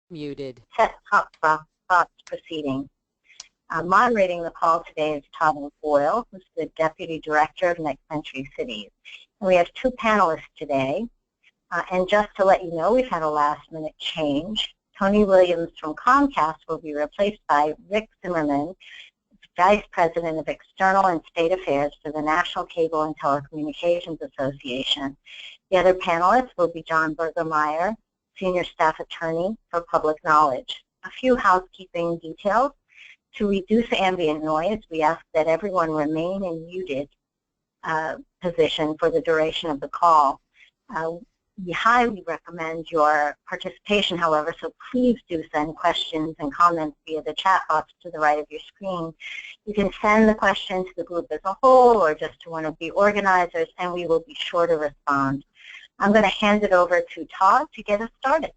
Muted. Set-top box proceeding. Moderating the call today is Todd Boyle, who's the Deputy Director of Next Century Cities. And we have two panelists today. And just to let you know, we've had a last-minute change. Tony Williams from Comcast will be replaced by Rick Zimmerman, Vice President of External and State Affairs for the National Cable and Telecommunications Association. The other panelists will be John Bergermeyer, Senior Staff Attorney for Public Knowledge. A few housekeeping details. To reduce ambient noise, we ask that everyone remain in muted position for the duration of the call. We highly recommend your participation, however, so please do send questions and comments via the chat box to the right of your screen. You can send the question to the group as a whole or just to one of the organizers, and we will be sure to respond. I'm going to hand it over to Todd to get us started.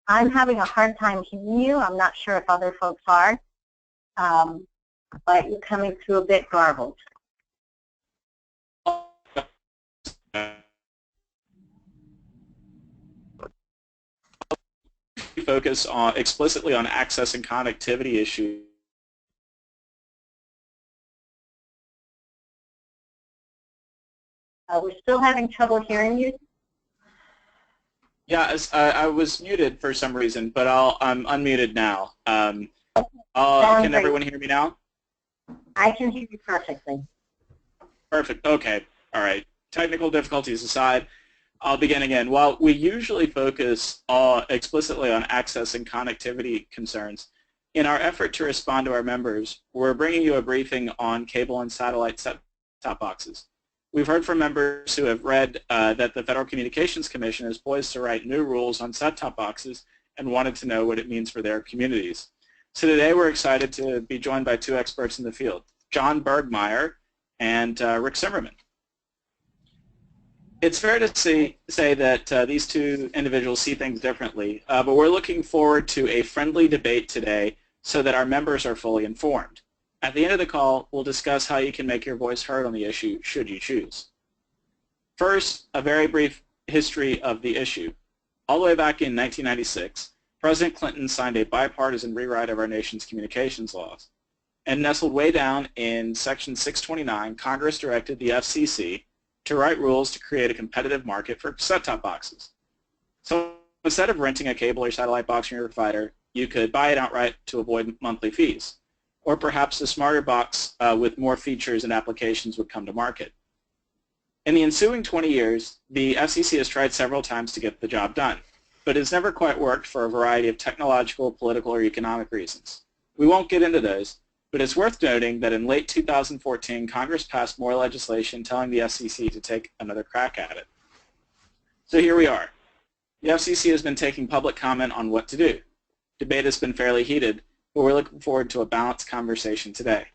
I'm having a hard time hearing you. I'm not sure if other folks are, but you're coming through a bit garbled. Focus on explicitly on access and connectivity issues. We're still having trouble hearing you. Yeah, I was muted for some reason, but I'm unmuted now. Can everyone hear me now? I can hear you perfectly. Perfect. Okay. All right. Technical difficulties aside, I'll begin again. While we usually focus explicitly on access and connectivity concerns, in our effort to respond to our members, we're bringing you a briefing on cable and satellite set-top boxes. We've heard from members who have read that the Federal Communications Commission is poised to write new rules on set-top boxes and wanted to know what it means for their communities. So today we're excited to be joined by two experts in the field, John Bergmeyer and Rick Zimmerman. It's fair to say that these two individuals see things differently, but we're looking forward to a friendly debate today so that our members are fully informed. At the end of the call, we'll discuss how you can make your voice heard on the issue should you choose. First, a very brief history of the issue. All the way back in 1996, President Clinton signed a bipartisan rewrite of our nation's communications laws. And nestled way down in Section 629, Congress directed the FCC to write rules to create a competitive market for set-top boxes. So instead of renting a cable or satellite box from your provider, you could buy it outright to avoid monthly fees. Or perhaps a smarter box with more features and applications would come to market. In the ensuing 20 years, the FCC has tried several times to get the job done, but it's never quite worked for a variety of technological, political, or economic reasons. We won't get into those, but it's worth noting that in late 2014, Congress passed more legislation telling the FCC to take another crack at it. So here we are. The FCC has been taking public comment on what to do. Debate has been fairly heated, but we're looking forward to a balanced conversation today.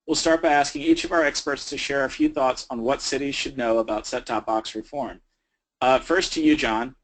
We'll start by asking each of our experts to share a few thoughts on what cities should know about set-top box reform. First to you, John.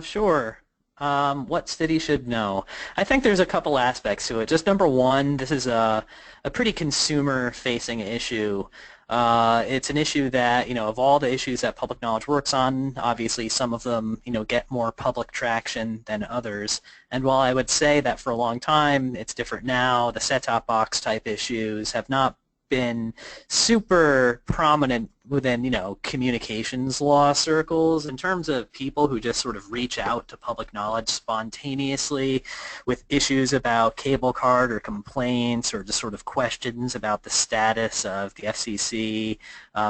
Sure. What cities should know? I think there's a couple aspects to it. Just number one, this is a pretty consumer-facing issue. It's an issue that, of all the issues that public knowledge works on, obviously some of them, get more public traction than others. And while I would say that for a long time, it's different now, the set-top box type issues have not been super prominent within, communications law circles in terms of people who just sort of reach out to public knowledge spontaneously with issues about cable card or complaints or just sort of questions about the status of the FCC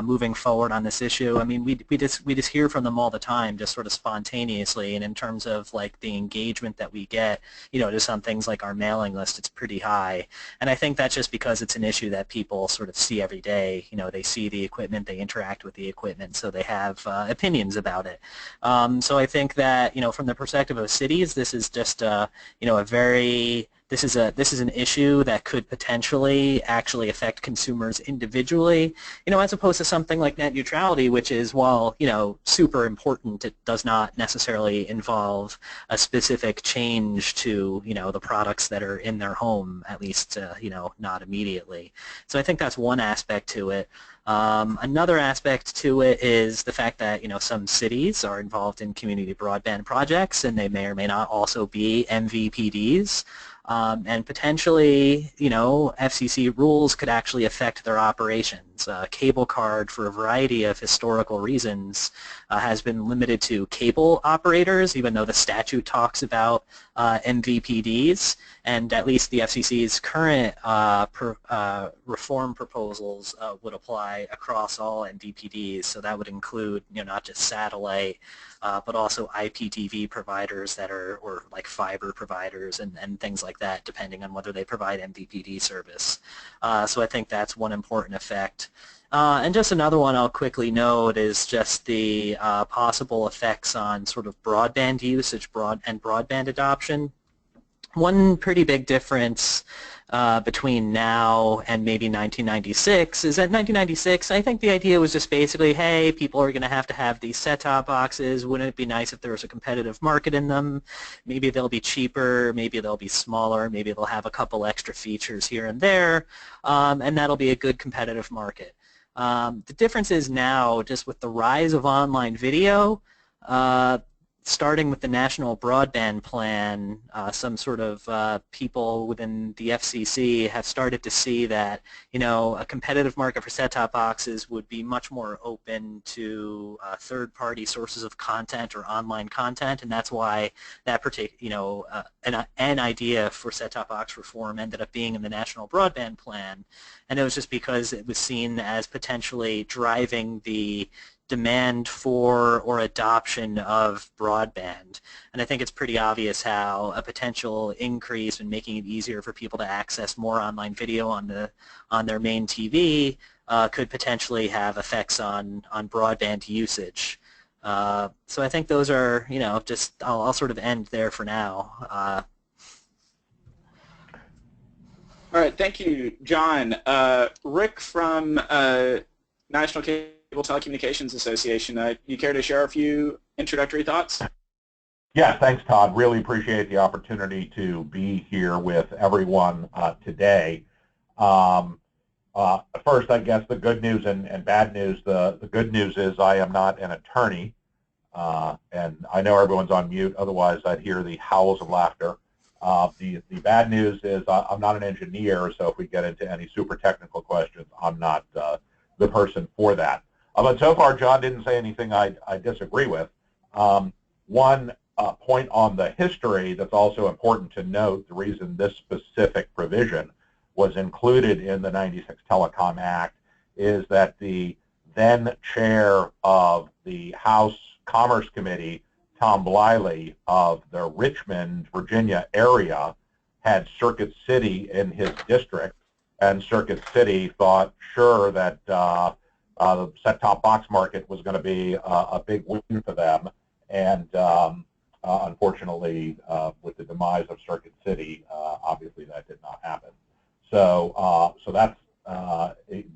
moving forward on this issue. I mean, we just hear from them all the time, just sort of spontaneously, and in terms of like the engagement that we get, just on things like our mailing list, it's pretty high. And I think that's just because it's an issue that people sort of see every day. They see the equipment, they interact with the equipment, so they have opinions about it. So I think that, from the perspective of cities, this is just, a very this is an issue that could potentially actually affect consumers individually, as opposed to something like net neutrality, which is, while, super important, it does not necessarily involve a specific change to, the products that are in their home, at least, not immediately. So I think that's one aspect to it. Another aspect to it is the fact that some cities are involved in community broadband projects, and they may or may not also be MVPDs. And potentially, FCC rules could actually affect their operations. Cable card, for a variety of historical reasons, has been limited to cable operators, even though the statute talks about MVPDs. And at least the FCC's current reform proposals would apply across all MVPDs. So that would include, not just satellite, but also IPTV providers that are, or like fiber providers and things like that, depending on whether they provide MVPD service. So I think that's one important effect. And just another one I'll quickly note is just the possible effects on sort of broadband usage and broadband adoption. One pretty big difference between now and maybe 1996 is that 1996, I think the idea was just basically, hey, people are going to have these set-top boxes. Wouldn't it be nice if there was a competitive market in them? Maybe they'll be cheaper, maybe they'll be smaller, maybe they'll have a couple extra features here and there, and that'll be a good competitive market. The difference is now, just with the rise of online video, starting with the National Broadband Plan, some sort of people within the FCC have started to see that, a competitive market for set-top boxes would be much more open to third-party sources of content or online content, and that's why that particular, an idea for set-top box reform ended up being in the National Broadband Plan, and it was just because it was seen as potentially driving the demand for or adoption of broadband. And I think it's pretty obvious how a potential increase in making it easier for people to access more online video on their main TV could potentially have effects on broadband usage. So I think those are, just I'll sort of end there for now. All right, thank you, John. Rick from National Cable Telecommunications Association, you care to share a few introductory thoughts? Yeah, thanks, Todd. Really appreciate the opportunity to be here with everyone today. First, I guess the good news and bad news. The good news is I am not an attorney, and I know everyone's on mute, otherwise I'd hear the howls of laughter. The bad news is I'm not an engineer, so if we get into any super technical questions, I'm not the person for that. But so far, John didn't say anything I disagree with. One point on the history that's also important to note, the reason this specific provision was included in the 96 Telecom Act is that the then chair of the House Commerce Committee, Tom Bliley, of the Richmond, Virginia area, had Circuit City in his district, and Circuit City thought sure that the set-top box market was going to be a big win for them, and unfortunately, with the demise of Circuit City, obviously that did not happen. So, so that's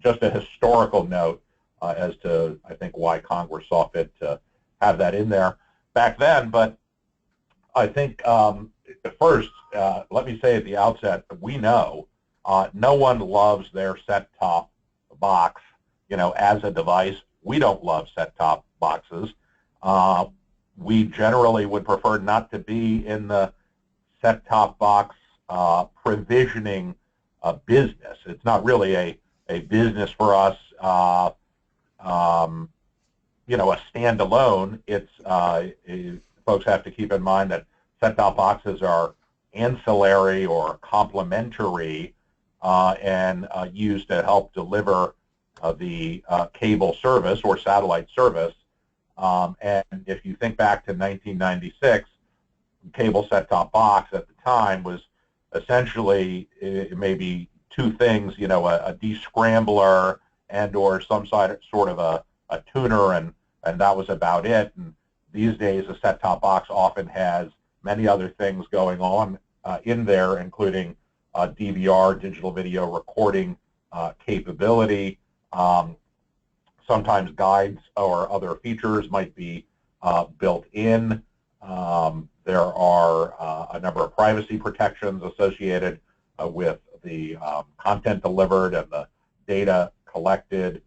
just a historical note as to, I think, why Congress saw fit to have that in there back then. But I think first, let me say at the outset, we know no one loves their set-top box, as a device. We don't love set-top boxes. We generally would prefer not to be in the set-top box provisioning business. It's not really a business for us, a standalone. It's folks have to keep in mind that set-top boxes are ancillary or complementary and used to help deliver the cable service or satellite service. And if you think back to 1996, cable set-top box at the time was essentially maybe two things, a descrambler and or some sort of a tuner, and that was about it. And these days, a set-top box often has many other things going on in there, including DVR, digital video recording capability. Sometimes guides or other features might be built in. There are a number of privacy protections associated with the content delivered and the data collected.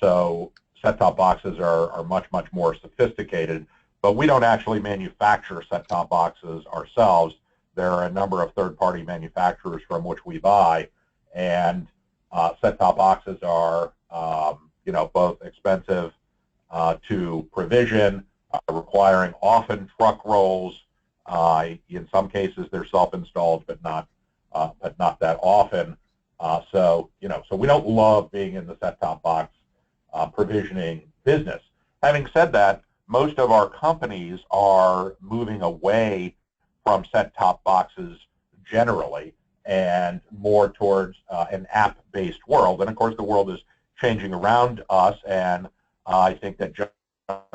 So set-top boxes are much, much more sophisticated. But we don't actually manufacture set-top boxes ourselves. There are a number of third-party manufacturers from which we buy, and set-top boxes are, both expensive to provision, requiring often truck rolls. In some cases, they're self-installed, but not that often. So we don't love being in the set-top box provisioning business. Having said that, most of our companies are moving away from set-top boxes generally and more towards an app-based world. And of course, the world is changing around us, and I think that Joe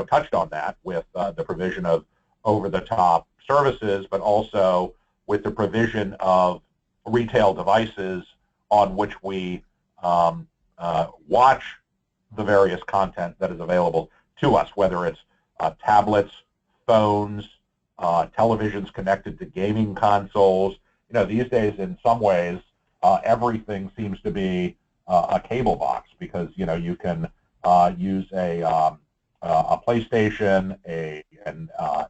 touched on that with the provision of over-the-top services, but also with the provision of retail devices on which we watch the various content that is available to us, whether it's tablets, phones, televisions connected to gaming consoles. These days, in some ways, everything seems to be a cable box, because you can use a PlayStation, an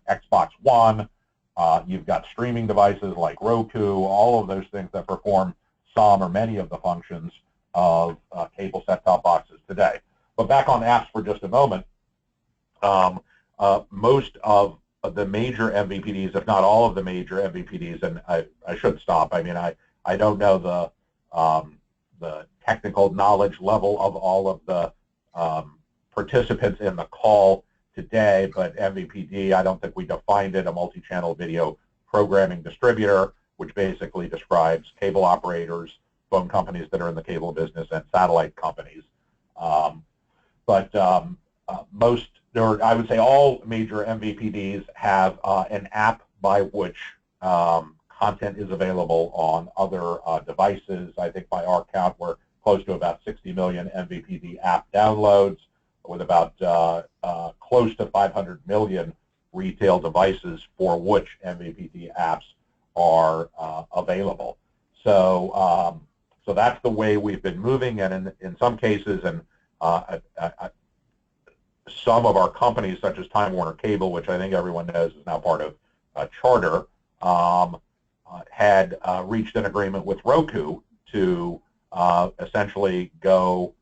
Xbox One. You've got streaming devices like Roku, all of those things that perform some or many of the functions of cable set-top boxes today. But back on apps for just a moment. Most of the major MVPDs, if not all of the major MVPDs, and I should stop. I mean, I don't know the technical knowledge level of all of the participants in the call today, but MVPD, I don't think we defined it, a multi-channel video programming distributor, which basically describes cable operators, phone companies that are in the cable business, and satellite companies. Most, or I would say all major MVPDs have an app by which content is available on other devices. I think by our count, we're close to about 60 million MVPD app downloads, with about close to 500 million retail devices for which MVPD apps are available. So that's the way we've been moving, and in some cases, and some of our companies, such as Time Warner Cable, which I think everyone knows is now part of Charter, had reached an agreement with Roku to essentially go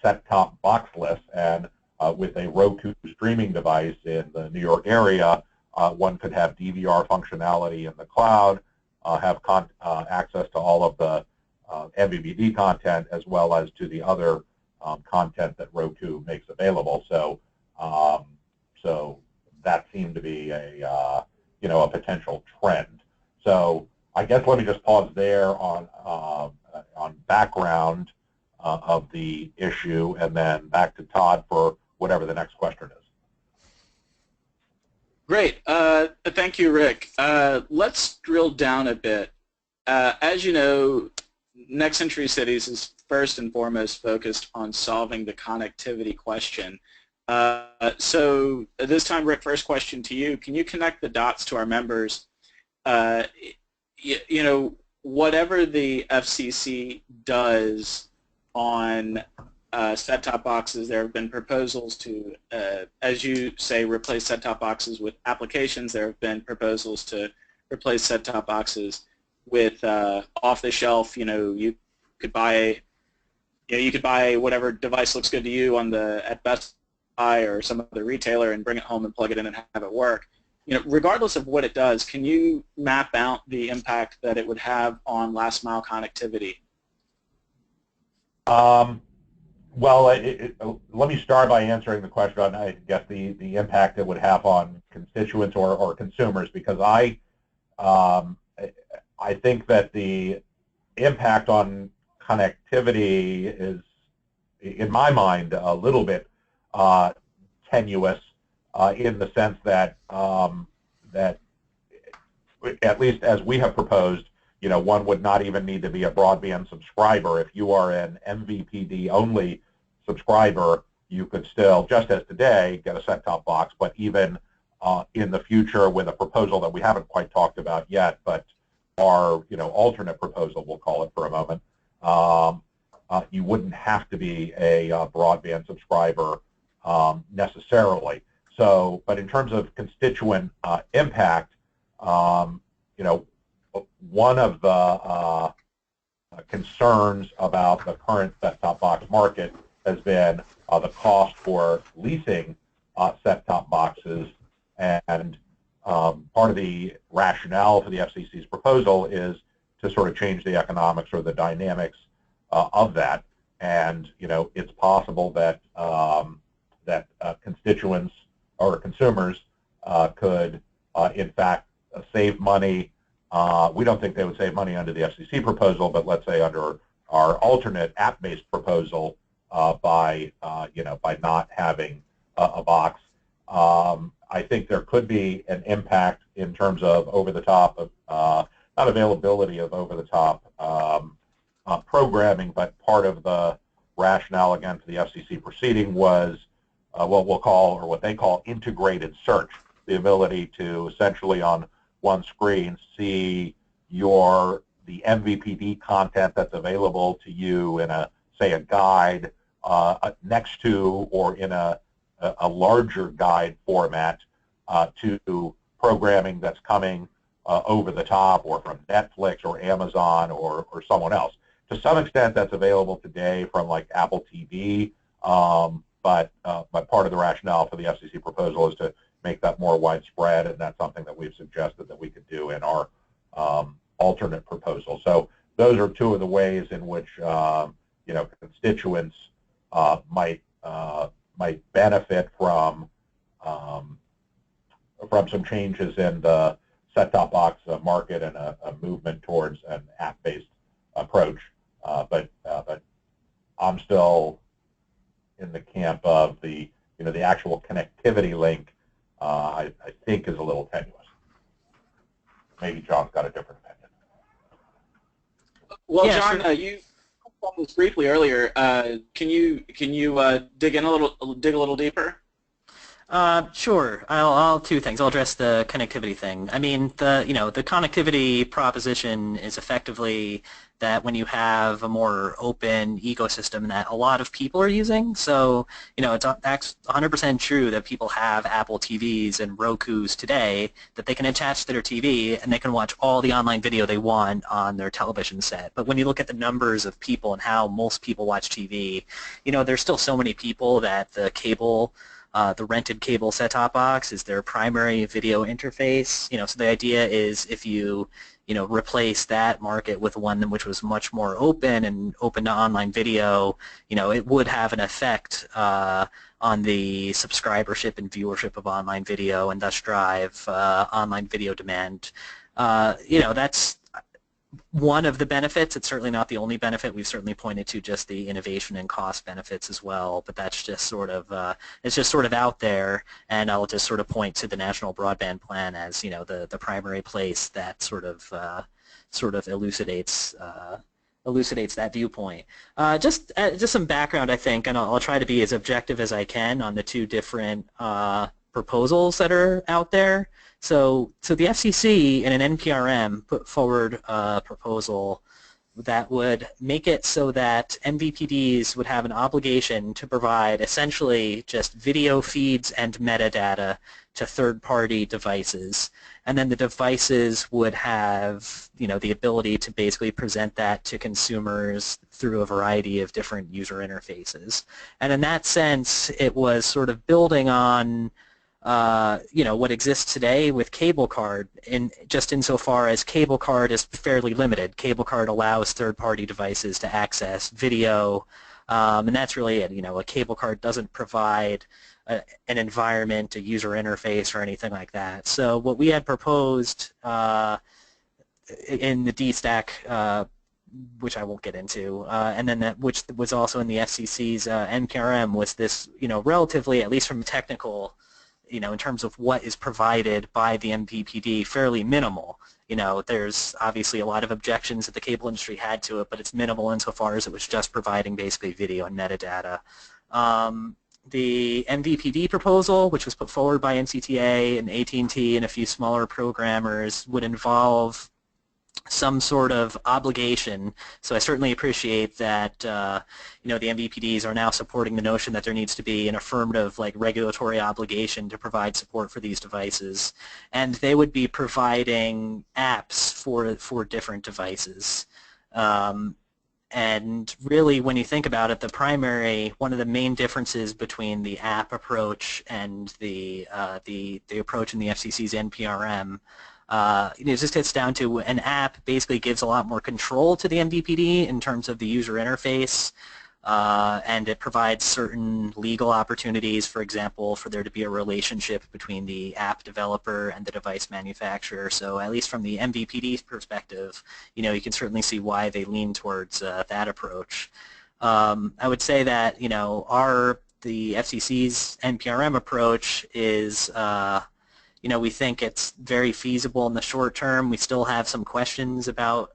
set-top boxless, and with a Roku streaming device in the New York area, one could have DVR functionality in the cloud, have access to all of the MVPD content, as well as to the other content that Roku makes available. So that seemed to be a potential trend. So I guess let me just pause there on background of the issue, and then back to Todd for whatever the next question is. Great. Thank you, Rick. Let's drill down a bit. As you know, Next Century Cities is first and foremost focused on solving the connectivity question. So this time, Rick, first question to you. Can you connect the dots to our members? Whatever the FCC does on set-top boxes, there have been proposals to, as you say, replace set-top boxes with applications. There have been proposals to replace set-top boxes with off-the-shelf. You could buy whatever device looks good to you at Best Buy or some other retailer and bring it home and plug it in and have it work. Regardless of what it does, can you map out the impact that it would have on last-mile connectivity? Well, let me start by answering the question on, I guess, the impact it would have on constituents or consumers, because I think that the impact on connectivity is, in my mind, a little bit tenuous, in the sense that at least as we have proposed, one would not even need to be a broadband subscriber. If you are an MVPD only subscriber, you could still, just as today, get a set-top box, but even in the future with a proposal that we haven't quite talked about yet, but our alternate proposal, we'll call it for a moment, you wouldn't have to be a broadband subscriber necessarily. So, but in terms of constituent impact, one of the concerns about the current set-top box market has been the cost for leasing set-top boxes, and part of the rationale for the FCC's proposal is to sort of change the economics or the dynamics of that. And it's possible that constituents or consumers could, in fact, save money. We don't think they would save money under the FCC proposal, but let's say under our alternate app-based proposal by not having a box. I think there could be an impact in terms of over-the-top, not availability of over-the-top programming, but part of the rationale, again, for the FCC proceeding was what we'll call, or what they call, integrated search, the ability to essentially on one screen see the MVPD content that's available to you in say a guide next to, or in a larger guide format to programming that's coming over the top, or from Netflix or Amazon or someone else. To some extent, that's available today from like Apple TV, but part of the rationale for the FCC proposal is to make that more widespread, and that's something that we've suggested that we could do in our alternate proposal. So those are two of the ways in which constituents might benefit from some changes in the set-top box market and a movement towards an app-based approach. But I'm still in the camp of the actual connectivity link. I think is a little tenuous. Maybe John's got a different opinion. Well, yeah, John, sure. You touched on this briefly earlier. Can you dig a little deeper? Sure. I'll two things. I'll address the connectivity thing. I mean, the connectivity proposition is effectively that when you have a more open ecosystem that a lot of people are using, so it's 100% true that people have Apple TVs and Rokus today that they can attach to their TV and they can watch all the online video they want on their television set. But when you look at the numbers of people and how most people watch TV, there's still so many people that the rented cable set-top box is their primary video interface. So the idea is if you replace that market with one which was much more open and open to online video, it would have an effect on the subscribership and viewership of online video, and thus drive online video demand. That's one of the benefits. It's certainly not the only benefit. We've certainly pointed to just the innovation and cost benefits as well, but that's just sort of it's just sort of out there, and I'll just sort of point to the National Broadband Plan as the primary place that sort of elucidates that viewpoint. Just some background, I think, and I'll try to be as objective as I can on the two different proposals that are out there. So the FCC in an NPRM put forward a proposal that would make it so that MVPDs would have an obligation to provide essentially just video feeds and metadata to third-party devices, and then the devices would have the ability to basically present that to consumers through a variety of different user interfaces. And in that sense, it was sort of building on what exists today with cable card, just insofar as cable card is fairly limited. Cable card allows third-party devices to access video, and that's really it. A cable card doesn't provide an environment, a user interface, or anything like that. So what we had proposed in the DStack, which I won't get into, and then which was also in the FCC's NPRM, was this, relatively, at least from a technical in terms of what is provided by the MVPD, fairly minimal. There's obviously a lot of objections that the cable industry had to it, but it's minimal insofar as it was just providing basically video and metadata. The MVPD proposal, which was put forward by NCTA and AT&T and a few smaller programmers, would involve some sort of obligation. So I certainly appreciate that the MVPDs are now supporting the notion that there needs to be an affirmative regulatory obligation to provide support for these devices, and they would be providing apps for different devices. And really, when you think about it, one of the main differences between the app approach and the approach in the FCC's NPRM, it just gets down to an app basically gives a lot more control to the MVPD in terms of the user interface, and it provides certain legal opportunities, for example, for there to be a relationship between the app developer and the device manufacturer. So at least from the MVPD's perspective, you can certainly see why they lean towards that approach. I would say that the FCC's NPRM approach is we think it's very feasible in the short term. We still have some questions about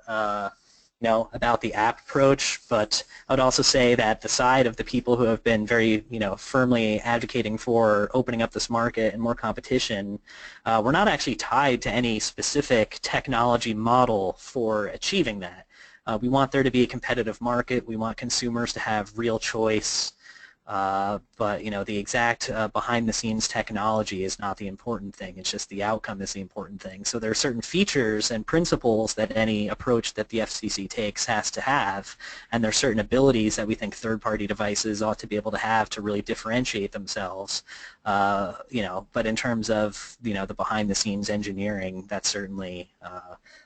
about the app approach, but I would also say that the side of the people who have been very firmly advocating for opening up this market and more competition, we're not actually tied to any specific technology model for achieving that. We want there to be a competitive market. We want consumers to have real choice. But the exact behind-the-scenes technology is not the important thing. It's just the outcome is the important thing. So there are certain features and principles that any approach that the FCC takes has to have, and there are certain abilities that we think third-party devices ought to be able to have to really differentiate themselves. But in terms of the behind-the-scenes engineering, that's certainly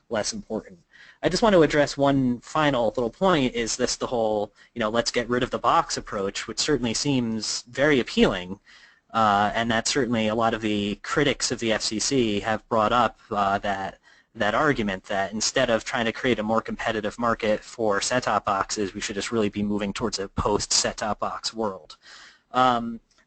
less important. I just want to address one final little point, is the whole, let's get rid of the box approach, which certainly seems very appealing, and that's certainly a lot of the critics of the FCC have brought up that argument that instead of trying to create a more competitive market for set-top boxes, we should just really be moving towards a post-set-top box world.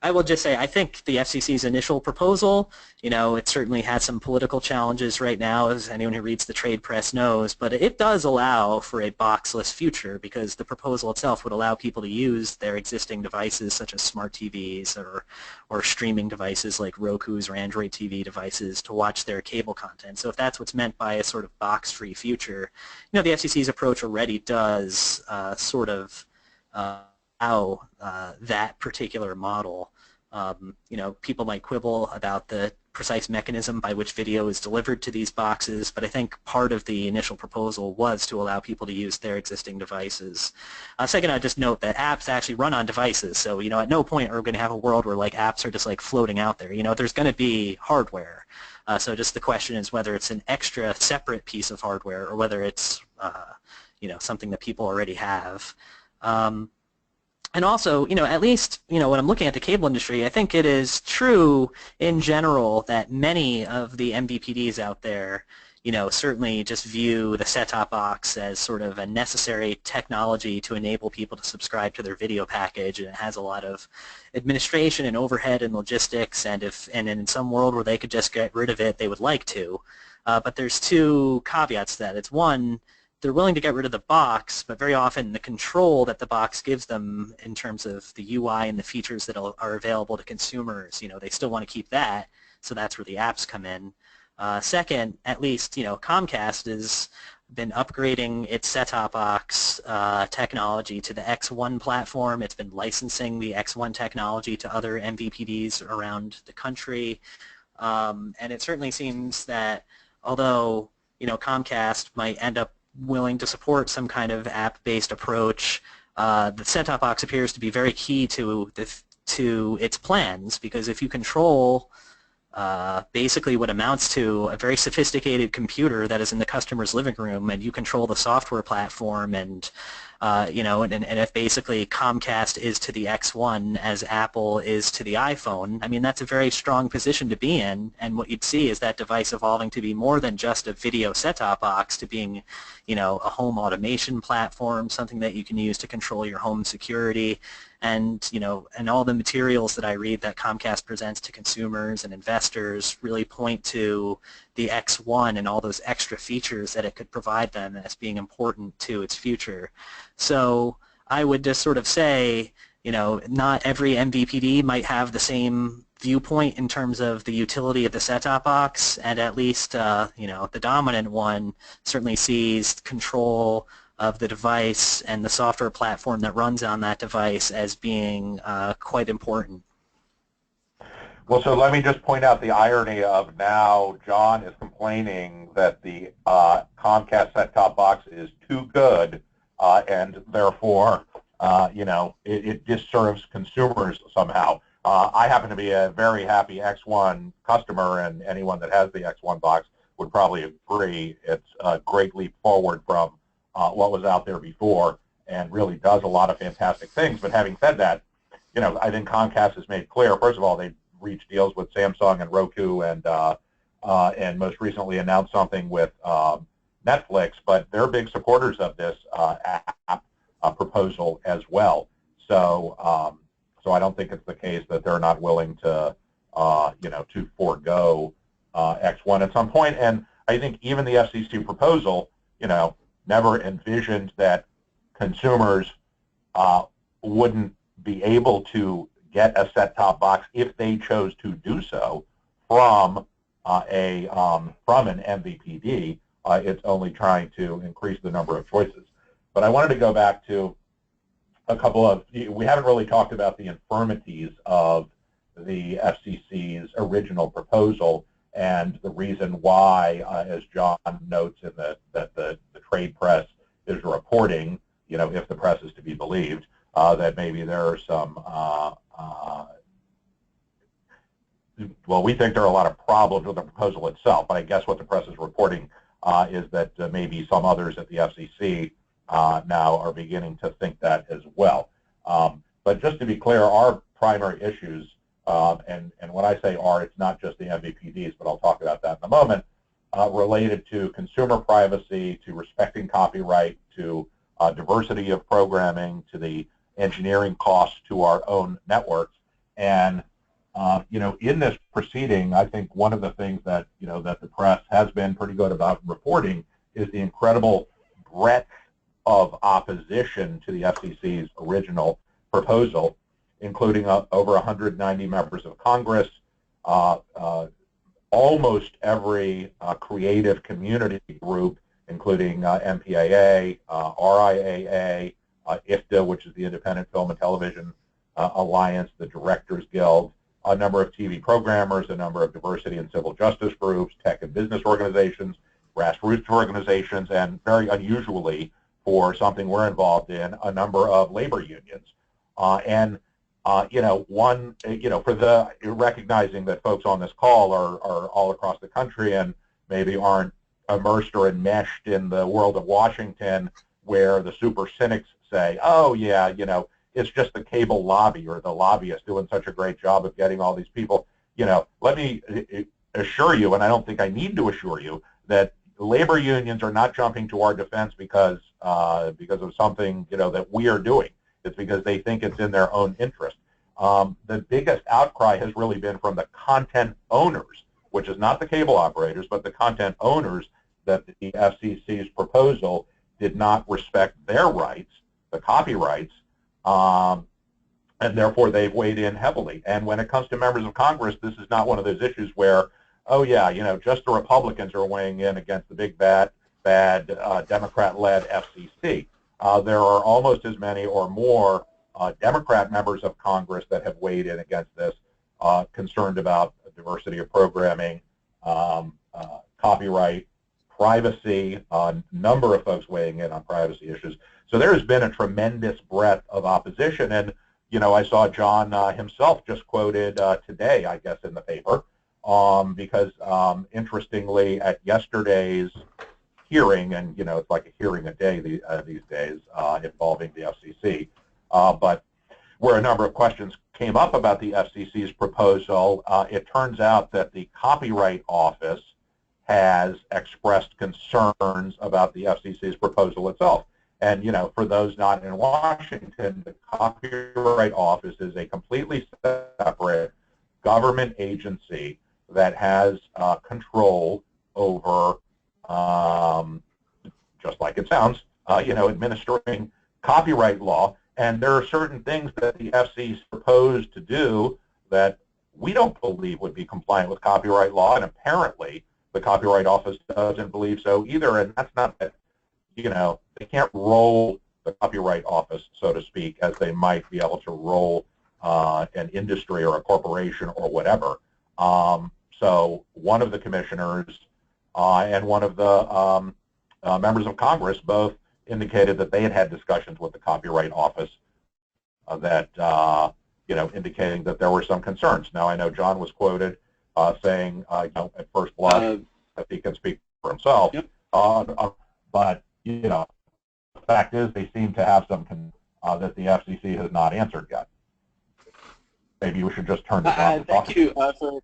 I will just say I think the FCC's initial proposal, it certainly has some political challenges right now, as anyone who reads the trade press knows, but it does allow for a boxless future because the proposal itself would allow people to use their existing devices such as smart TVs or streaming devices like Roku's or Android TV devices to watch their cable content. So if that's what's meant by a sort of box-free future, the FCC's approach already does sort of that particular model. People might quibble about the precise mechanism by which video is delivered to these boxes, but I think part of the initial proposal was to allow people to use their existing devices. Second, I'd just note that apps actually run on devices, so at no point are we going to have a world where apps are just floating out there. There's going to be hardware. So just the question is whether it's an extra separate piece of hardware or whether it's something that people already have. And also, at least, when I'm looking at the cable industry, I think it is true in general that many of the MVPDs out there, certainly just view the set-top box as sort of a necessary technology to enable people to subscribe to their video package, and it has a lot of administration and overhead and logistics, and in some world where they could just get rid of it, they would like to. But there's two caveats to that. It's one, they're willing to get rid of the box, but very often the control that the box gives them in terms of the UI and the features that are available to consumers, they still want to keep that, so that's where the apps come in. Second, at least, Comcast has been upgrading its set-top box technology to the X1 platform. It's been licensing the X1 technology to other MVPDs around the country, and it certainly seems that although, Comcast might end up willing to support some kind of app-based approach, the set-top box appears to be very key to its plans, because if you control basically what amounts to a very sophisticated computer that is in the customer's living room, and you control the software platform and and if basically Comcast is to the X1 as Apple is to the iPhone, I mean, that's a very strong position to be in, and what you'd see is that device evolving to be more than just a video set-top box, to being, a home automation platform, something that you can use to control your home security, and and all the materials that I read that Comcast presents to consumers and investors really point to the X1 and all those extra features that it could provide them as being important to its future. So I would just sort of say, not every MVPD might have the same viewpoint in terms of the utility of the set-top box, and at least, the dominant one certainly sees control of the device and the software platform that runs on that device as being quite important. Well, so let me just point out the irony of now John is complaining that the Comcast set-top box is too good, and therefore, it disserves consumers somehow. I happen to be a very happy X1 customer, and anyone that has the X1 box would probably agree it's a great leap forward from what was out there before, and really does a lot of fantastic things. But having said that, I think Comcast has made clear, first of all, they've reached deals with Samsung and Roku, and most recently announced something with Netflix, but they're big supporters of this app proposal as well. So I don't think it's the case that they're not willing to, to forego X1 at some point. And I think even the FCC proposal, never envisioned that consumers wouldn't be able to get a set-top box if they chose to do so from an MVPD. It's only trying to increase the number of choices. But I wanted to go back to a couple of, we haven't really talked about the infirmities of the FCC's original proposal and the reason why, as John notes in that the trade press is reporting, if the press is to be believed, that maybe there are some, well, we think there are a lot of problems with the proposal itself, but I guess what the press is reporting is that maybe some others at the FCC now are beginning to think that as well. But just to be clear, our primary issues, and when I say are, it's not just the MVPDs, but I'll talk about that in a moment, related to consumer privacy, to respecting copyright, to diversity of programming, to the engineering costs to our own networks. And in this proceeding, I think one of the things that that the press has been pretty good about reporting is the incredible breadth of opposition to the FCC's original proposal, including over 190 members of Congress, almost every creative community group, including MPAA, RIAA, IFTA, which is the Independent Film and Television Alliance, the Directors Guild, a number of TV programmers, a number of diversity and civil justice groups, tech and business organizations, grassroots organizations, and very unusually for something we're involved in, a number of labor unions. For the recognizing that folks on this call are all across the country and maybe aren't immersed or enmeshed in the world of Washington, where the super cynics say, oh yeah, it's just the cable lobby or the lobbyists doing such a great job of getting all these people. Let me assure you, and I don't think I need to assure you, that labor unions are not jumping to our defense because of something that we are doing. It's because they think it's in their own interest. The biggest outcry has really been from the content owners, which is not the cable operators, but the content owners, that the FCC's proposal did not respect their rights, the copyrights, and therefore they've weighed in heavily. And when it comes to members of Congress, this is not one of those issues where, oh yeah, just the Republicans are weighing in against the big bad Democrat-led FCC. There are almost as many or more Democrat members of Congress that have weighed in against this, concerned about diversity of programming, copyright, privacy, a number of folks weighing in on privacy issues. So there has been a tremendous breadth of opposition, and I saw John himself just quoted today, I guess, in the paper, because interestingly, at yesterday's hearing, and it's like a hearing a day these days involving the FCC. But where a number of questions came up about the FCC's proposal, it turns out that the Copyright Office has expressed concerns about the FCC's proposal itself. And, for those not in Washington, the Copyright Office is a completely separate government agency that has control over, just like it sounds, administering copyright law. And there are certain things that the FCC proposed to do that we don't believe would be compliant with copyright law, and apparently the Copyright Office doesn't believe so either. And that's not that, they can't roll the Copyright Office, so to speak, as they might be able to roll an industry or a corporation or whatever. So one of the commissioners and one of the members of Congress both indicated that they had had discussions with the Copyright Office that, indicating that there were some concerns. Now, I know John was quoted saying, at first blush, that he can speak for himself. Yep. But, the fact is they seem to have some that the FCC has not answered yet. Maybe we should just turn to John to talk. Thank you for.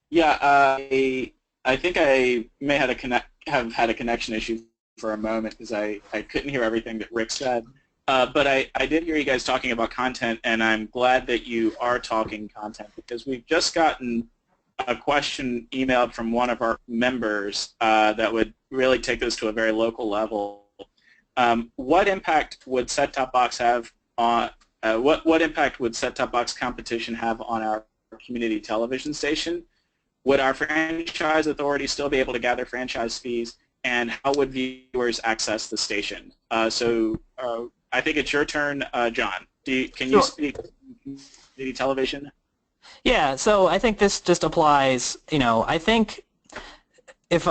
Yeah, I think I may have had a connection issue for a moment because I couldn't hear everything that Rick said. But I did hear you guys talking about content, and I'm glad that you are talking content because we've just gotten a question emailed from one of our members that would really take this to a very local level. What impact would set-top box have on what impact would set-top box competition have on our community television station? Would our franchise authority still be able to gather franchise fees, and how would viewers access the station? So I think it's your turn, John. Can you speak community television? Yeah, so I think this just applies, I think if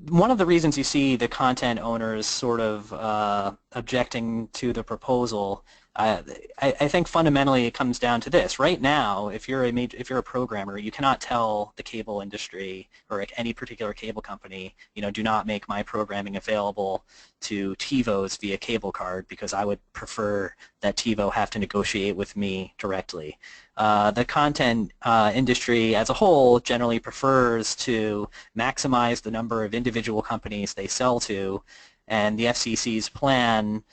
one of the reasons you see the content owners sort of objecting to the proposal, I think fundamentally it comes down to this. Right now, if you're a programmer, you cannot tell the cable industry or any particular cable company, do not make my programming available to TiVos via cable card because I would prefer that TiVo have to negotiate with me directly. The content industry as a whole generally prefers to maximize the number of individual companies they sell to, and the FCC's plan,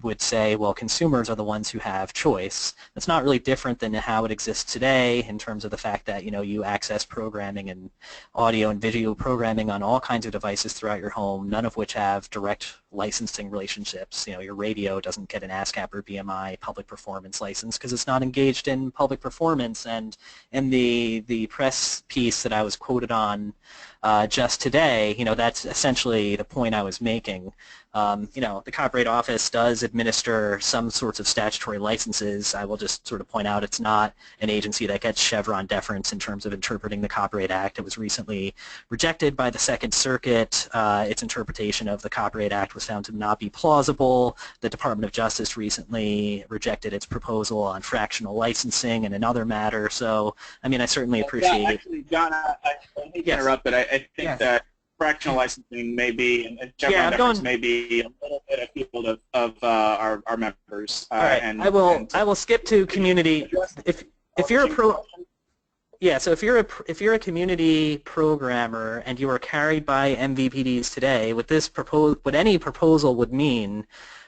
would say, well, consumers are the ones who have choice. That's not really different than how it exists today in terms of the fact that, you access programming and audio and video programming on all kinds of devices throughout your home, none of which have direct licensing relationships. Your radio doesn't get an ASCAP or BMI public performance license because it's not engaged in public performance. And in the press piece that I was quoted on just today, that's essentially the point I was making. The Copyright Office does administer some sorts of statutory licenses. I will just sort of point out it's not an agency that gets Chevron deference in terms of interpreting the Copyright Act. It was recently rejected by the Second Circuit. Its interpretation of the Copyright Act was found to not be plausible. The Department of Justice recently rejected its proposal on fractional licensing and another matter. So, I certainly appreciate... Yeah, actually, John, I hate to interrupt, but I think that fractional licensing may be, and Chevron deference may be a little bit afield of our members. All right, I will skip to community. If you're a so if you're a community programmer and you are carried by MVPDs today, what any proposal would mean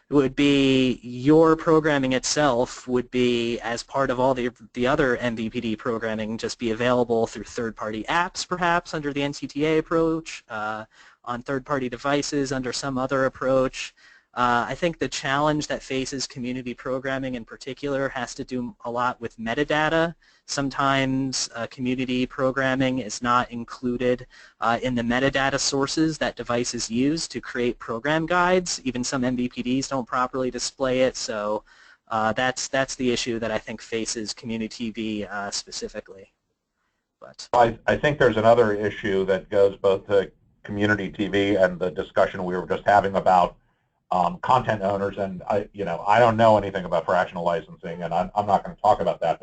would be your programming itself would be, as part of all the other MVPD programming, just be available through third-party apps, perhaps, under the NCTA approach, on third-party devices under some other approach. I think the challenge that faces community programming in particular has to do a lot with metadata. Sometimes community programming is not included in the metadata sources that devices use to create program guides. Even some MVPDs don't properly display it, so that's the issue that I think faces community TV specifically. But I think there's another issue that goes both to community TV and the discussion we were just having about content owners, and I don't know anything about fractional licensing, and I'm not going to talk about that.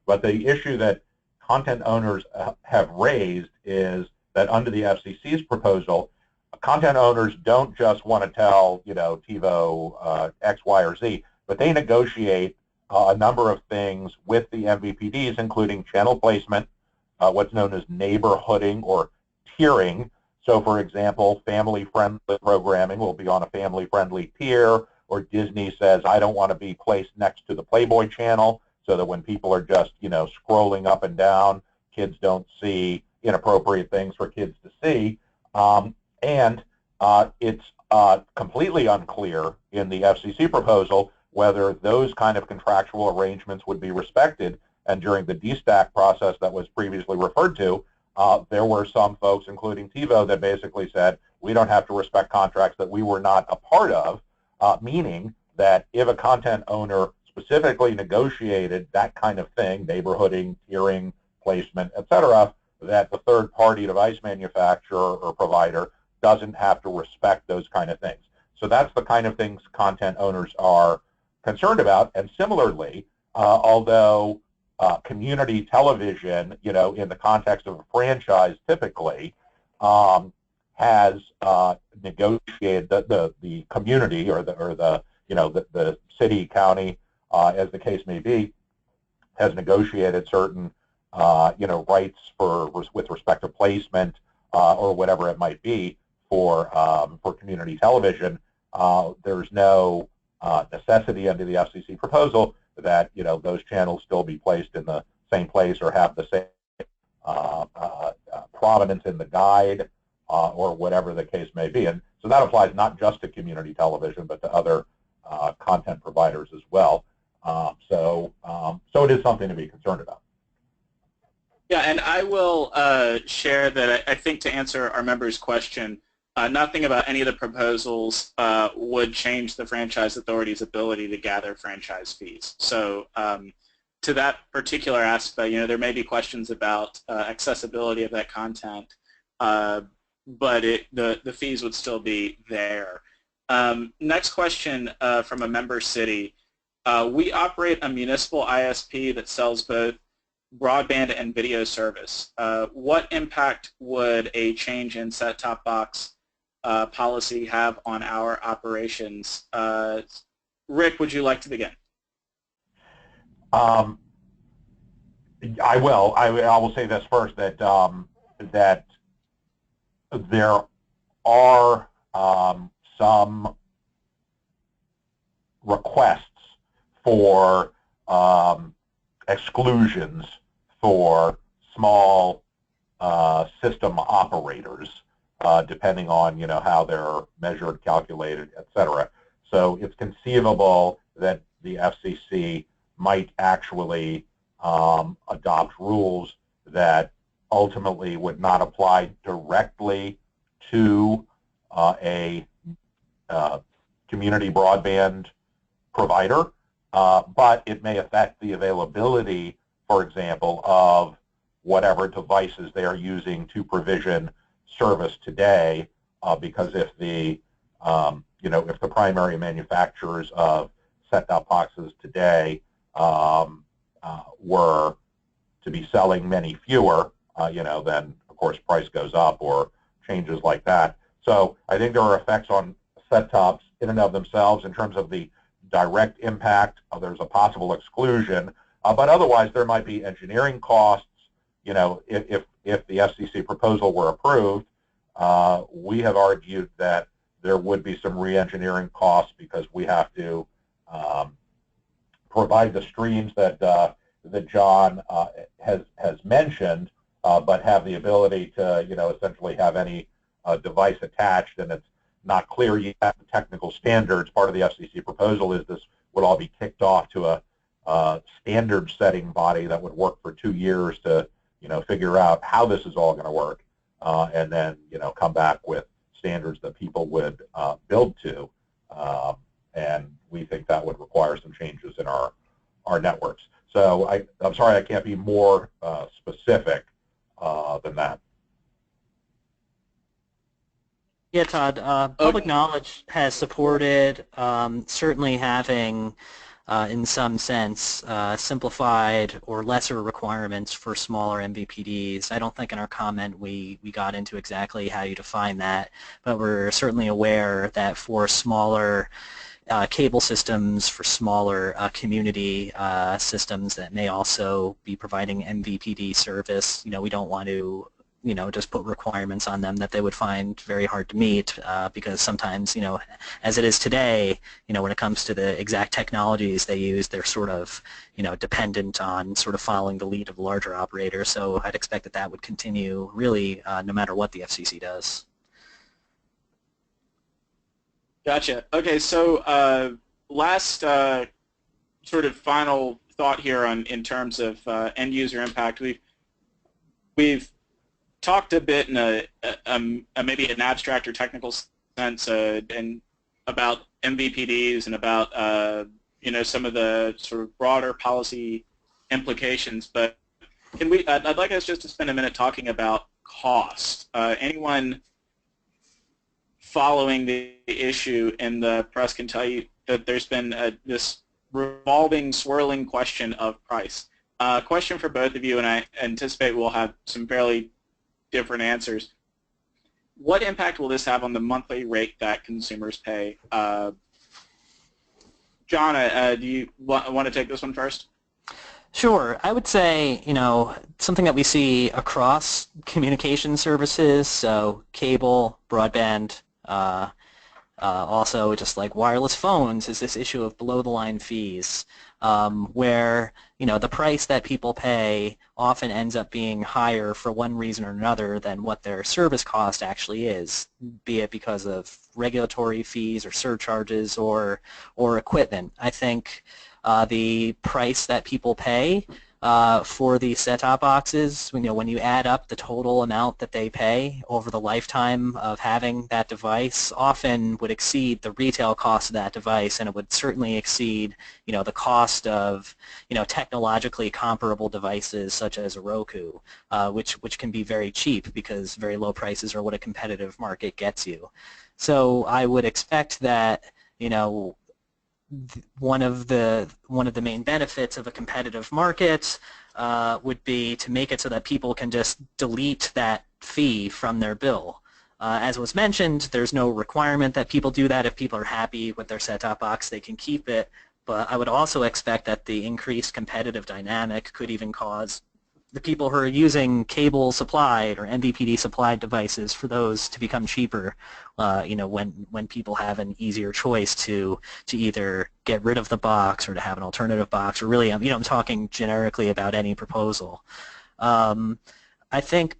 But the issue that content owners have raised is that under the FCC's proposal, content owners don't just want to tell, TiVo X, Y, or Z, but they negotiate a number of things with the MVPDs, including channel placement, what's known as neighborhooding or tiering. So, for example, family-friendly programming will be on a family-friendly tier, or Disney says, I don't want to be placed next to the Playboy channel, so that when people are just, scrolling up and down, kids don't see inappropriate things for kids to see. And it's completely unclear in the FCC proposal whether those kind of contractual arrangements would be respected. And during the DSTAC process that was previously referred to, there were some folks, including TiVo, that basically said, we don't have to respect contracts that we were not a part of, meaning that if a content owner specifically negotiated that kind of thing, neighborhooding, tiering, placement, etc., that the third-party device manufacturer or provider doesn't have to respect those kind of things. So that's the kind of things content owners are concerned about. And similarly, although community television, in the context of a franchise typically, has negotiated the community or the city, county, as the case may be, has negotiated certain rights with respect to placement or whatever it might be for community television. There's no necessity under the FCC proposal that those channels still be placed in the same place or have the same prominence in the guide or whatever the case may be. And so that applies not just to community television, but to other content providers as well. So it is something to be concerned about. Yeah, and I will share that I think to answer our members' question, nothing about any of the proposals would change the franchise authority's ability to gather franchise fees. So to that particular aspect, there may be questions about accessibility of that content, but the fees would still be there. Next question from a member city. We operate a municipal ISP that sells both broadband and video service. What impact would a change in set-top box policy have on our operations? Rick, would you like to begin? I will. I will say this first, that that there are some requests for exclusions for small system operators, depending on how they're measured, calculated, etc. So it's conceivable that the FCC might actually adopt rules that ultimately would not apply directly to a community broadband provider, but it may affect the availability, for example, of whatever devices they are using to provision service today, because if the if the primary manufacturers of set-top boxes today were to be selling many fewer, then of course price goes up or changes like that. So I think there are effects on set-tops in and of themselves in terms of the direct impact. There's a possible exclusion, but otherwise there might be engineering costs. If the FCC proposal were approved, we have argued that there would be some re-engineering costs because we have to provide the streams that John has mentioned, but have the ability to essentially have any device attached, and it's not clear yet the technical standards. Part of the FCC proposal is this would all be kicked off to a standard-setting body that would work for 2 years to figure out how this is all going to work, and then come back with standards that people would build to, and we think that would require some changes in our networks. So I'm sorry I can't be more specific than that. Yeah, Todd, public knowledge has supported certainly having in some sense, simplified or lesser requirements for smaller MVPDs. I don't think in our comment we got into exactly how you define that, but we're certainly aware that for smaller cable systems, for smaller community systems that may also be providing MVPD service, we don't want to just put requirements on them that they would find very hard to meet because sometimes, as it is today, when it comes to the exact technologies they use, they're sort of, dependent on sort of following the lead of the larger operators. So I'd expect that would continue really no matter what the FCC does. Gotcha. Okay, so last sort of final thought here in terms of end user impact. We've talked a bit in maybe an abstract or technical sense and about MVPDs and about some of the sort of broader policy implications. But I'd like us just to spend a minute talking about cost. Anyone following the issue in the press can tell you that there's been this revolving, swirling question of price. Question for both of you, and I anticipate we'll have some fairly different answers. What impact will this have on the monthly rate that consumers pay? John, do you want to take this one first? Sure. I would say, something that we see across communication services, so cable, broadband, also just like wireless phones, is this issue of below-the-line fees, where the price that people pay often ends up being higher for one reason or another than what their service cost actually is, be it because of regulatory fees or surcharges or equipment. I think the price that people pay for the set-top boxes, when you add up the total amount that they pay over the lifetime of having that device, often would exceed the retail cost of that device, and it would certainly exceed, the cost of, technologically comparable devices such as a Roku, which can be very cheap because very low prices are what a competitive market gets you. So I would expect that, one of the main benefits of a competitive market would be to make it so that people can just delete that fee from their bill. As was mentioned, there's no requirement that people do that. If people are happy with their set-top box, they can keep it. But I would also expect that the increased competitive dynamic could even cause the people who are using cable supplied or MVPD supplied devices for those to become cheaper, when people have an easier choice to either get rid of the box or to have an alternative box, or really, I'm talking generically about any proposal. I think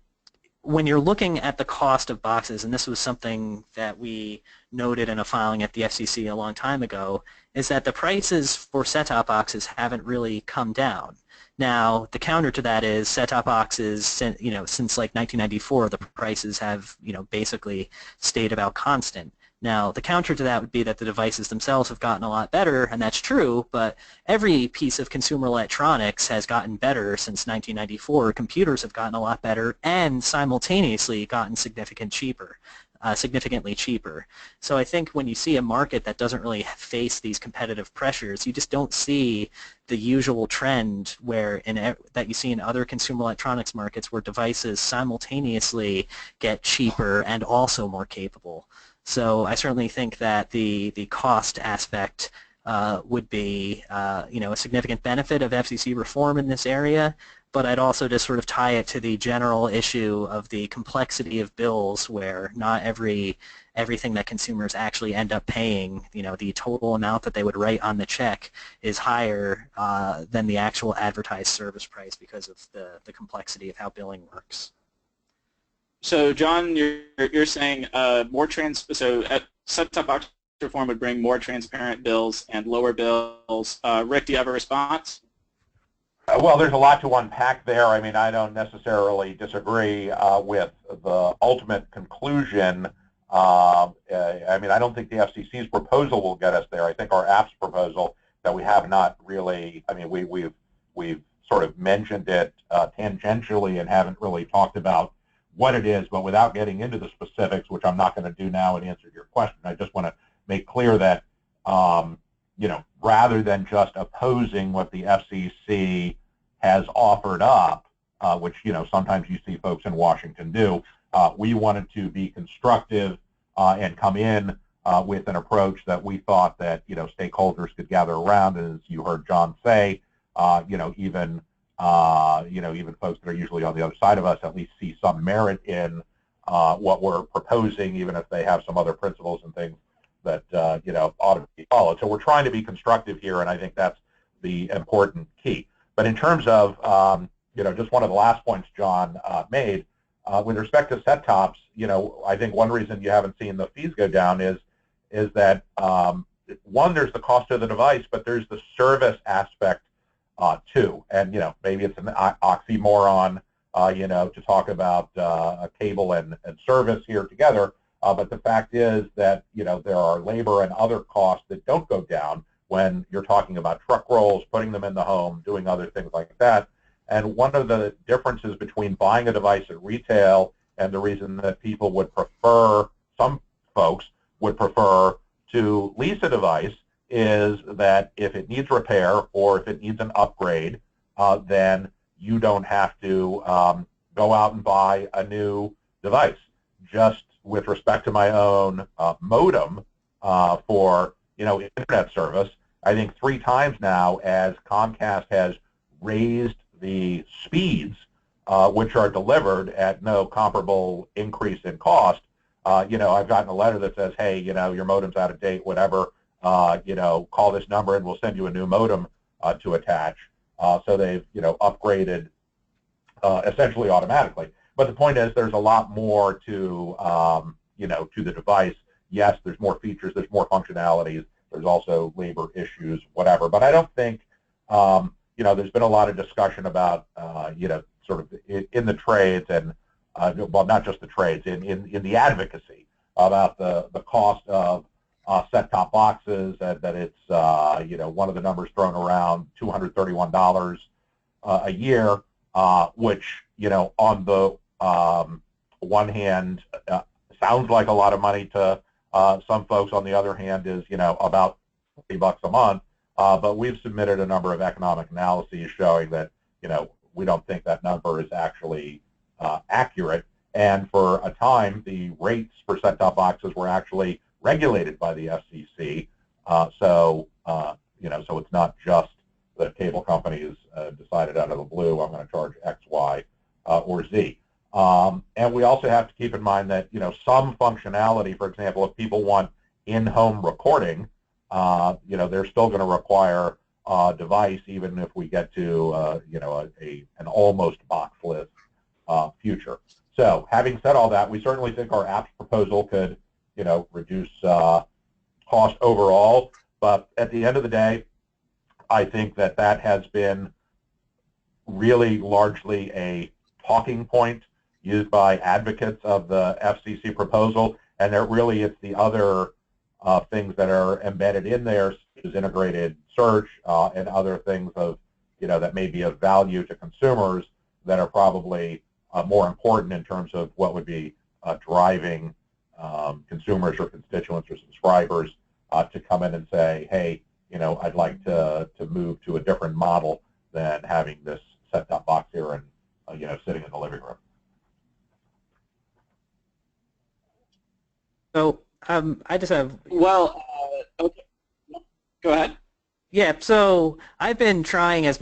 when you're looking at the cost of boxes, and this was something that we noted in a filing at the FCC a long time ago, is that the prices for set-top boxes haven't really come down. Now, the counter to that is set-top boxes, since like 1994, the prices have, basically stayed about constant. Now, the counter to that would be that the devices themselves have gotten a lot better, and that's true, but every piece of consumer electronics has gotten better since 1994. Computers have gotten a lot better and simultaneously gotten significantly cheaper. So I think when you see a market that doesn't really face these competitive pressures, you just don't see the usual trend that you see in other consumer electronics markets where devices simultaneously get cheaper and also more capable. So I certainly think that the cost aspect would be a significant benefit of FCC reform in this area, but I'd also just sort of tie it to the general issue of the complexity of bills, where not everything that consumers actually end up paying, the total amount that they would write on the check is higher than the actual advertised service price because of the complexity of how billing works. So, John, you're saying set-top box reform would bring more transparent bills and lower bills. Rick, do you have a response? Well, there's a lot to unpack there. I mean, I don't necessarily disagree with the ultimate conclusion. I mean, I don't think the FCC's proposal will get us there. I think our app's proposal that we have not really, I mean, we've sort of mentioned it tangentially and haven't really talked about what it is, but without getting into the specifics, which I'm not going to do now in answer to your question, I just want to make clear that rather than just opposing what the FCC has offered up, which, sometimes you see folks in Washington do, we wanted to be constructive and come in with an approach that we thought that, stakeholders could gather around. And as you heard John say, even folks that are usually on the other side of us at least see some merit in what we're proposing, even if they have some other principles and things that, ought to be followed. So we're trying to be constructive here, and I think that's the important key. But in terms of, just one of the last points John made, with respect to set-tops, I think one reason you haven't seen the fees go down is that, one, there's the cost of the device, but there's the service aspect too. And, maybe it's an oxymoron, to talk about a cable and service here together. But the fact is that, there are labor and other costs that don't go down when you're talking about truck rolls, putting them in the home, doing other things like that. And one of the differences between buying a device at retail and the reason that people would prefer, some folks would prefer to lease a device, is that if it needs repair or if it needs an upgrade, then you don't have to go out and buy a new device. Just with respect to my own modem for internet service, I think 3 times now, as Comcast has raised the speeds which are delivered at no comparable increase in cost, I've gotten a letter that says, hey, your modem's out of date, whatever, call this number and we'll send you a new modem to attach. So they've, upgraded essentially automatically. But the point is, there's a lot more to, to the device. Yes, there's more features, there's more functionalities, there's also labor issues, whatever. But I don't think, there's been a lot of discussion about, sort of in the trades and, well, not just the trades, in the advocacy about the cost of set-top boxes, and that it's, one of the numbers thrown around, $231 a year, which, on the one hand, sounds like a lot of money to some folks. On the other hand, is, about $40 a month. But we've submitted a number of economic analyses showing that, we don't think that number is actually accurate. And for a time, the rates for set-top boxes were actually regulated by the FCC. So it's not just that cable companies decided out of the blue, I'm going to charge X, Y, or Z. And we also have to keep in mind that, some functionality, for example, if people want in-home recording, they're still going to require a device, even if we get to, an almost boxless future. So having said all that, we certainly think our apps proposal could, reduce cost overall. But at the end of the day, I think that has been really largely a talking point used by advocates of the FCC proposal, and that really it's the other things that are embedded in there, such as integrated search and other things of, that may be of value to consumers, that are probably more important in terms of what would be driving consumers or constituents or subscribers to come in and say, hey, I'd like to move to a different model than having this set-top box here and, sitting in the living room. So I just have... Well, okay. Go ahead. Yeah, so I've been trying as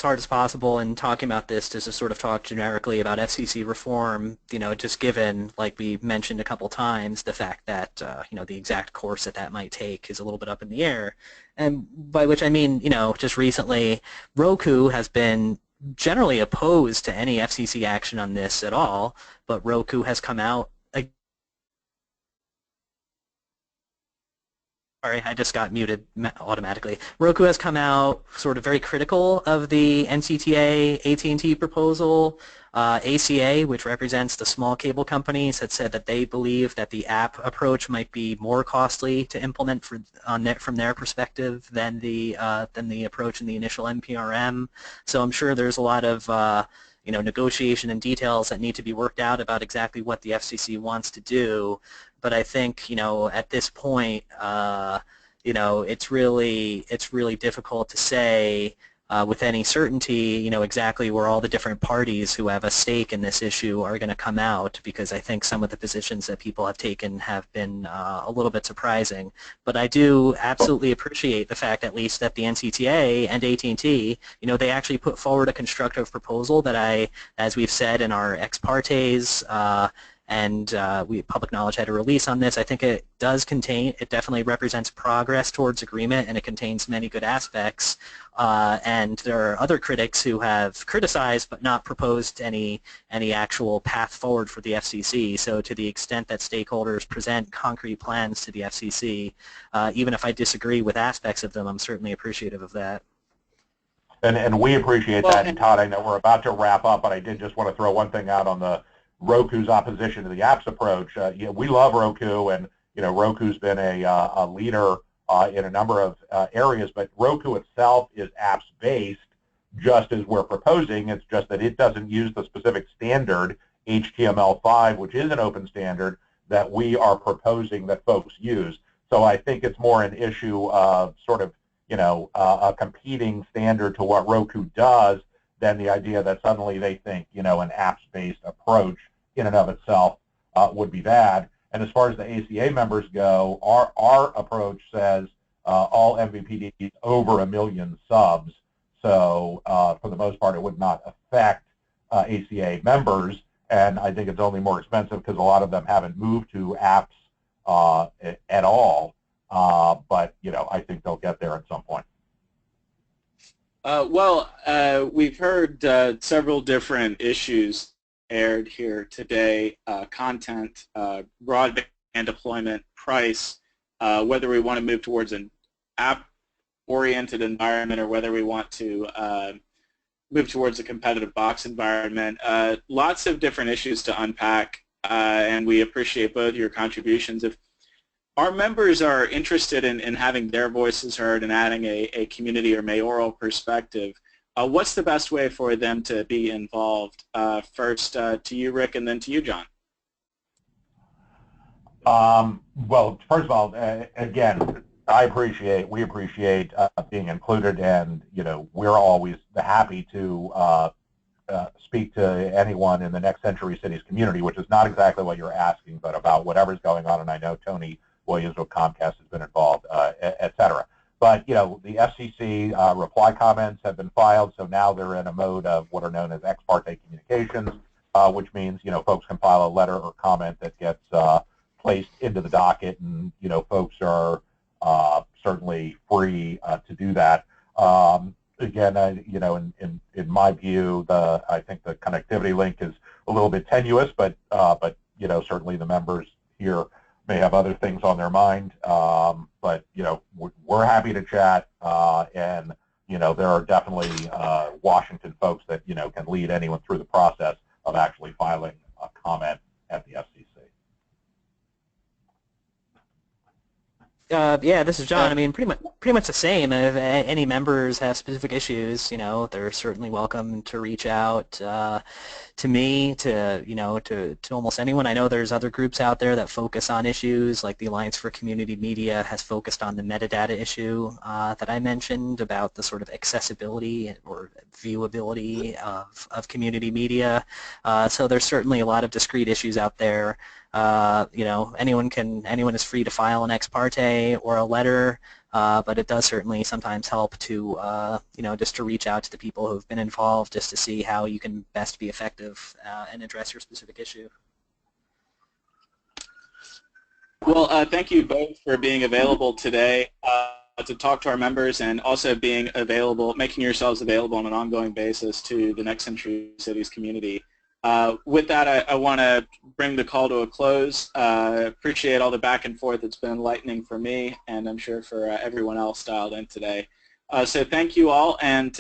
hard as possible in talking about this to just sort of talk generically about FCC reform, just given, like we mentioned a couple times, the fact that, the exact course that might take is a little bit up in the air. And by which I mean, just recently, Roku has been generally opposed to any FCC action on this at all, but Roku has come out... Sorry, I just got muted automatically. Roku has come out sort of very critical of the NCTA AT&T proposal. ACA, which represents the small cable companies, had said that they believe that the app approach might be more costly to implement from their perspective than the approach in the initial NPRM. So I'm sure there's a lot of negotiation and details that need to be worked out about exactly what the FCC wants to do. But I think, at this point, it's really difficult to say with any certainty, exactly where all the different parties who have a stake in this issue are going to come out, because I think some of the positions that people have taken have been a little bit surprising. But I do absolutely appreciate the fact, at least, that the NCTA and AT&T, they actually put forward a constructive proposal that as we've said in our ex partes, and Public Knowledge had a release on this. I think it definitely represents progress towards agreement, and it contains many good aspects. And there are other critics who have criticized but not proposed any actual path forward for the FCC. So to the extent that stakeholders present concrete plans to the FCC, even if I disagree with aspects of them, I'm certainly appreciative of that. And we appreciate that. And Todd, I know we're about to wrap up, but I did just want to throw one thing out on the Roku's opposition to the apps approach. We love Roku, and Roku's been a leader in a number of areas, but Roku itself is apps-based, just as we're proposing. It's just that it doesn't use the specific standard, HTML5, which is an open standard, that we are proposing that folks use. So I think it's more an issue of sort of, a competing standard to what Roku does than the idea that suddenly they think, an apps-based approach in and of itself would be bad. And as far as the ACA members go, our approach says all MVPDs over 1 million subs. So for the most part, it would not affect ACA members. And I think it's only more expensive because a lot of them haven't moved to apps at all. But, I think they'll get there at some point. We've heard several different issues aired here today: content, broadband deployment, price, whether we want to move towards an app-oriented environment or whether we want to move towards a competitive box environment. Lots of different issues to unpack, and we appreciate both your contributions. If our members are interested in having their voices heard and adding a community or mayoral perspective, what's the best way for them to be involved? First to you, Rick, and then to you, John. Well, first of all, again, we appreciate being included, and we're always happy to speak to anyone in the Next Century Cities community, which is not exactly what you're asking, but about whatever's going on. And I know Tony Williams with Comcast has been involved, et cetera. But, the FCC reply comments have been filed, so now they're in a mode of what are known as ex parte communications, which means, folks can file a letter or comment that gets placed into the docket, and, folks are certainly free to do that. Again, in my view, I think the connectivity link is a little bit tenuous, but certainly the members here may have other things on their mind, but we're happy to chat, and there are definitely Washington folks that can lead anyone through the process of actually filing a comment at the FCC. Yeah, this is John. I mean, pretty much the same. If any members have specific issues, they're certainly welcome to reach out to me, to almost anyone. I know there's other groups out there that focus on issues, like the Alliance for Community Media has focused on the metadata issue that I mentioned about the sort of accessibility or viewability of community media. So there's certainly a lot of discrete issues out there. Anyone is free to file an ex parte or a letter, but it does certainly sometimes help to, just to reach out to the people who have been involved, just to see how you can best be effective and address your specific issue. Well, thank you both for being available today to talk to our members, and also making yourselves available on an ongoing basis to the Next Century Cities community. With that, I want to bring the call to a close. Appreciate all the back and forth. It's been enlightening for me, and I'm sure for everyone else dialed in today. So thank you all, and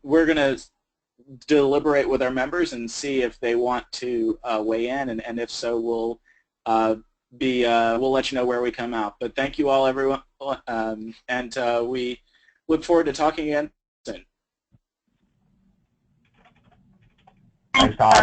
we're going to deliberate with our members and see if they want to weigh in, and if so, we'll let you know where we come out. But thank you all, everyone, and we look forward to talking again soon. Thanks, Todd.